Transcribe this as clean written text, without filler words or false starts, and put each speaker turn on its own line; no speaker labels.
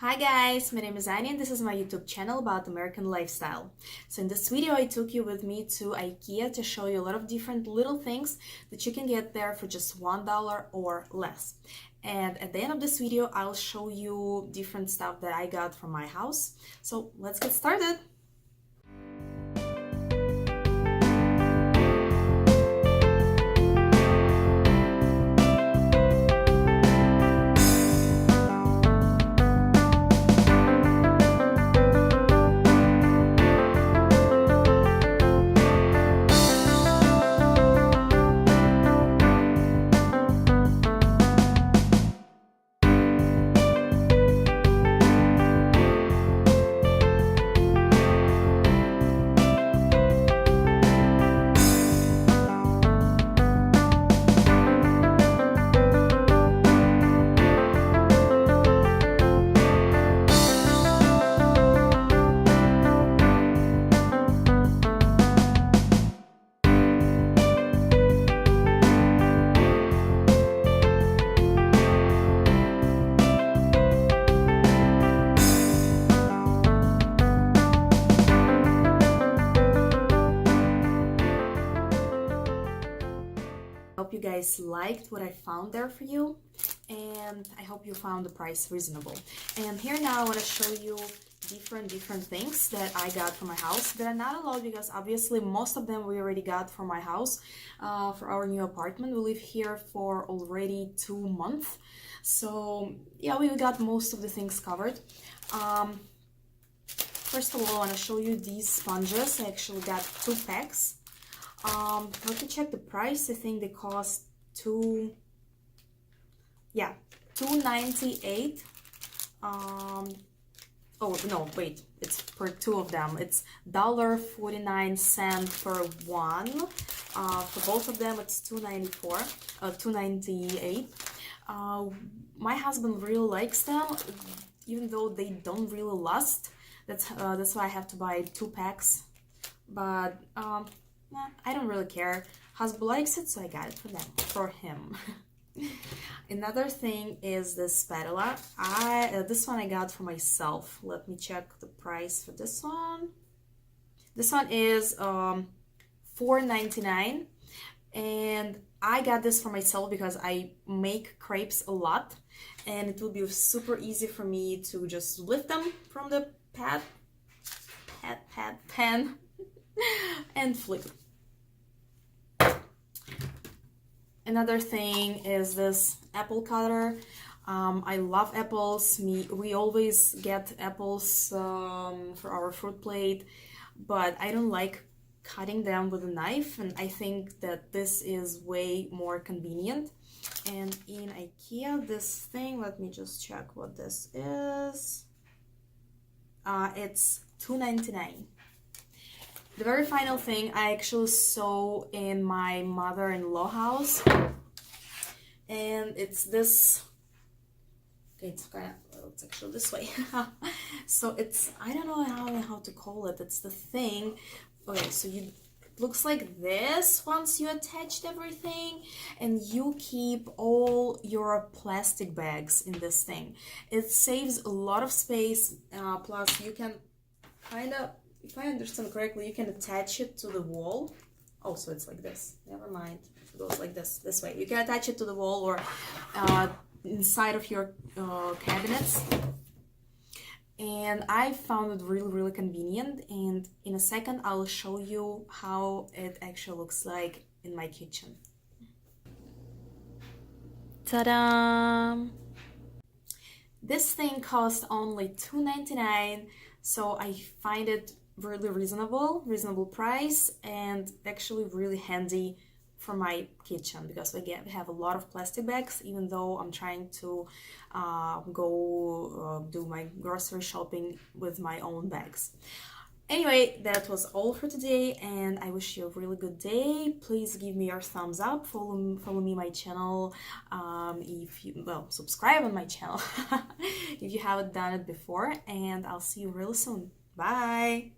Hi guys, my name is Anya and this is my YouTube channel about American lifestyle. So in this video I took you with me to Ikea to show you a lot of different little things that you can get there for just $1 or less. And at the end of this video I'll show you different stuff that I got from my house. So let's get started! Hope you guys liked what I found there for you, and I hope you found the price reasonable. And here now I want to show you different things that I got from my house that are not allowed because obviously most of them we already got from my house for our new apartment. We live here for already 2 months, so yeah, we got most of the things covered. First of all, I want to show you these sponges. I actually got 2 packs. Let me check the price. I think they cost $2.98. Oh no, wait, it's for 2 of them. It's $1.49 per one. For both of them it's $2.98. My husband really likes them, even though they don't really last. That's why I have to buy 2 packs. But I don't really care. Husband likes it, so I got it for him. Another thing is this spatula. This one I got for myself. Let me check the price for this one. This one is $4.99, and I got this for myself because I make crepes a lot, and it will be super easy for me to just lift them from the pan and flip. Another thing is this apple cutter. I love apples. We always get apples for our fruit plate, but I don't like cutting them with a knife, and I think that this is way more convenient. And in Ikea, this thing, let me just check what this is. It's $2.99. The very final thing I actually saw in my mother-in-law house, and it's this. Okay, it's actually this way. So it's, I don't know how to call it. It's the thing. Okay, so it looks like this once you attached everything, and you keep all your plastic bags in this thing. It saves a lot of space. Plus, you can kind of, if I understand correctly, you can attach it to the wall. Oh, so it's like this. Never mind. It goes like this way. You can attach it to the wall or inside of your cabinets. And I found it really convenient. And in a second, I'll show you how it actually looks like in my kitchen. Ta-da! This thing cost only $2.99, so I find it really reasonable price, and actually really handy for my kitchen because we have a lot of plastic bags, even though I'm trying to go do my grocery shopping with my own bags. Anyway, that was all for today, and I wish you a really good day. Please give me your thumbs up, follow me my channel, subscribe on my channel if you haven't done it before, and I'll see you really soon. Bye!